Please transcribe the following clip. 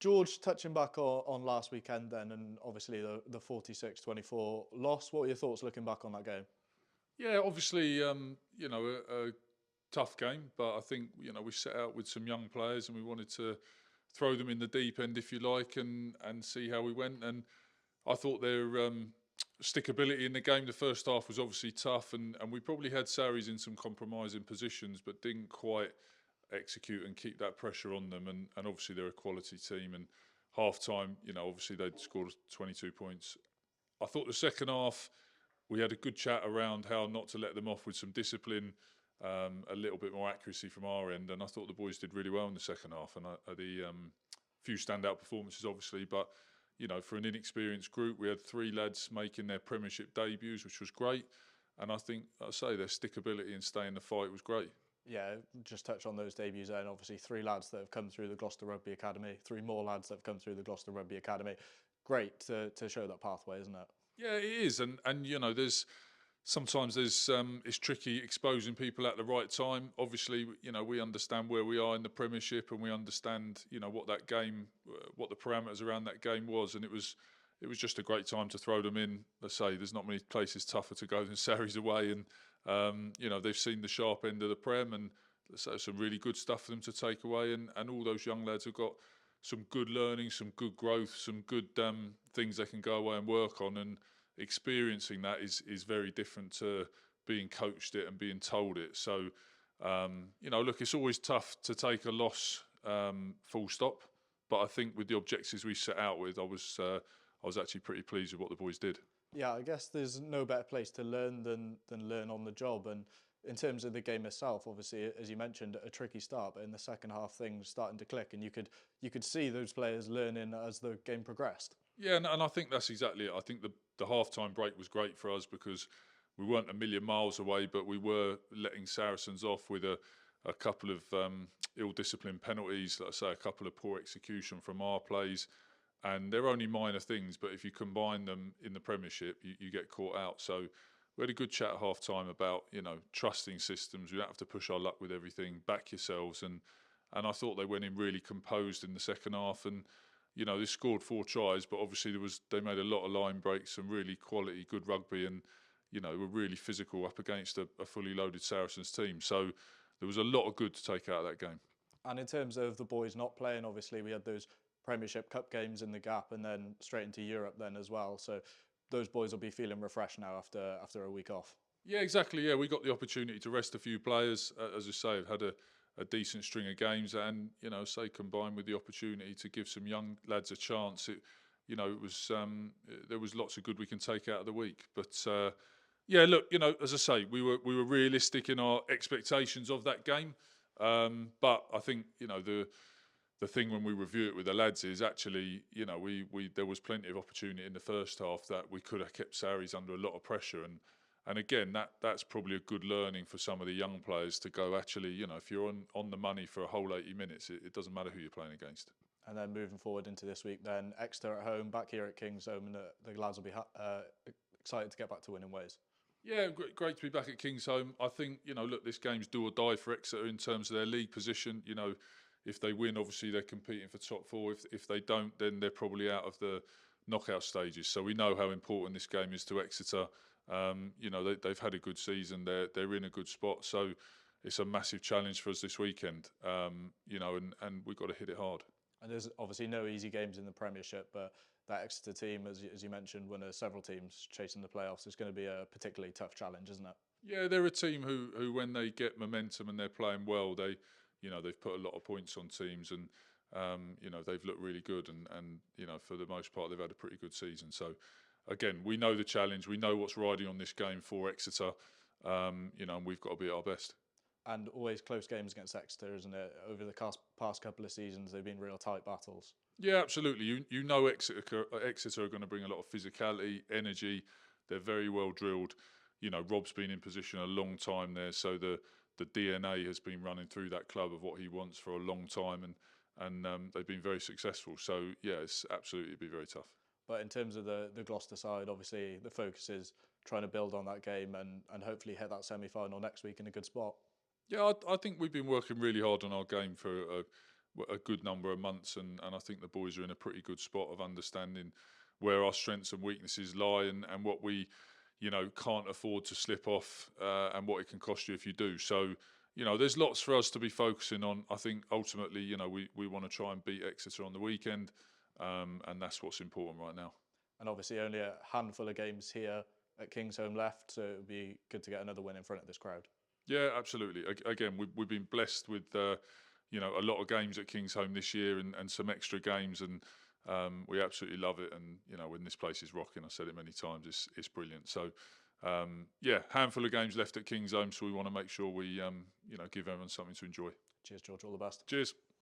George, touching back on last weekend then, and obviously the 46-24 loss, what were your thoughts looking back on that game? Yeah, obviously, a tough game, but I think we set out with some young players and we wanted to throw them in the deep end, if you like, and see how we went. And I thought their stickability in the game, the first half was obviously tough, and we probably had Sarries in some compromising positions, but didn't quite execute and keep that pressure on them. And obviously they're a quality team. And half time, obviously they'd scored 22 points. I thought the second half we had a good chat around how not to let them off with some discipline, a little bit more accuracy from our end, and I thought the boys did really well in the second half. And the few standout performances, obviously, but for an inexperienced group, we had three lads making their Premiership debuts, which was great. And I think, like I say, their stickability and stay in the fight was great. Yeah, just touch on those debuts there, and obviously three lads that have come through the Gloucester Rugby Academy, three more lads that have come through the Gloucester Rugby Academy. Great to show that pathway, isn't it? Yeah, it is, and there's sometimes it's tricky exposing people at the right time. Obviously, we understand where we are in the Premiership, and we understand what that game, what the parameters around that game was, and it was just a great time to throw them in. Let's say there's not many places tougher to go than Sarries away, and they've seen the sharp end of the Prem, and let's say some really good stuff for them to take away, and all those young lads have got some good learning, some good growth, some good things they can go away and work on, and experiencing that is very different to being coached it and being told it. So, look, it's always tough to take a loss, full stop. But I think with the objectives we set out with, I was actually pretty pleased with what the boys did. Yeah, I guess there's no better place to learn than learn on the job. And in terms of the game itself, obviously, as you mentioned, a tricky start, but in the second half, things starting to click, and you could see those players learning as the game progressed. Yeah, and I think that's exactly it. I think the half-time break was great for us because we weren't a million miles away, but we were letting Saracens off with a couple of ill-disciplined penalties, like I say, a couple of poor execution from our plays. And they're only minor things, but if you combine them in the Premiership, you get caught out. So we had a good chat at half-time about, trusting systems. We don't have to push our luck with everything, back yourselves. And I thought they went in really composed in the second half. And they scored 4 tries, but obviously they made a lot of line breaks, some really quality, good rugby, and were really physical up against a fully loaded Saracens team. So there was a lot of good to take out of that game. And in terms of the boys not playing, obviously we had those Premiership Cup games in the gap, and then straight into Europe then as well. So those boys will be feeling refreshed now after a week off. Yeah, exactly. Yeah, we got the opportunity to rest a few players. As I say, I've had a decent string of games, and say combined with the opportunity to give some young lads a chance, it was there was lots of good we can take out of the week. But yeah, look, as I say, we were realistic in our expectations of that game. But I think the thing when we review it with the lads is actually we there was plenty of opportunity in the first half that we could have kept Sarries under a lot of pressure, and again that's probably a good learning for some of the young players to go, actually, if you're on the money for a whole 80 minutes, it doesn't matter who you're playing against. And then moving forward into this week, then Exeter at home, back here at King's Home, and the lads will be excited to get back to winning ways. Yeah, great to be back at King's Home. I think, look, this game's do or die for Exeter in terms of their league position. If they win, obviously they're competing for top four. If they don't, then they're probably out of the knockout stages. So we know how important this game is to Exeter. They've had a good season. They're in a good spot. So it's a massive challenge for us this weekend. And we've got to hit it hard. And there's obviously no easy games in the Premiership, but that Exeter team, as you mentioned, one of several teams chasing the playoffs, is going to be a particularly tough challenge, isn't it? Yeah, they're a team who when they get momentum and they're playing well, they've put a lot of points on teams, and they've looked really good, and for the most part they've had a pretty good season. So again, we know the challenge, we know what's riding on this game for Exeter, and we've got to be at our best. And always close games against Exeter, isn't it? Over the past couple of seasons, they've been real tight battles. Yeah, absolutely. Exeter are going to bring a lot of physicality, energy. They're very well drilled. Rob's been in position a long time there, so the DNA has been running through that club of what he wants for a long time, and they've been very successful. So yeah, it's absolutely be very tough. But in terms of the Gloucester side, obviously the focus is trying to build on that game and hopefully hit that semi-final next week in a good spot. Yeah, I think we've been working really hard on our game for a good number of months, and I think the boys are in a pretty good spot of understanding where our strengths and weaknesses lie, and what we, can't afford to slip off, and what it can cost you if you do. So, there's lots for us to be focusing on. I think ultimately, we want to try and beat Exeter on the weekend, and that's what's important right now. And obviously only a handful of games here at Kingsholm left, so it would be good to get another win in front of this crowd. Yeah, absolutely. Again, we've been blessed with a lot of games at Kingsholm this year, and some extra games, and we absolutely love it. And when this place is rocking, I said it many times, it's brilliant. So handful of games left at Kingsholm, so we want to make sure we give everyone something to enjoy. Cheers, George. All the best. Cheers.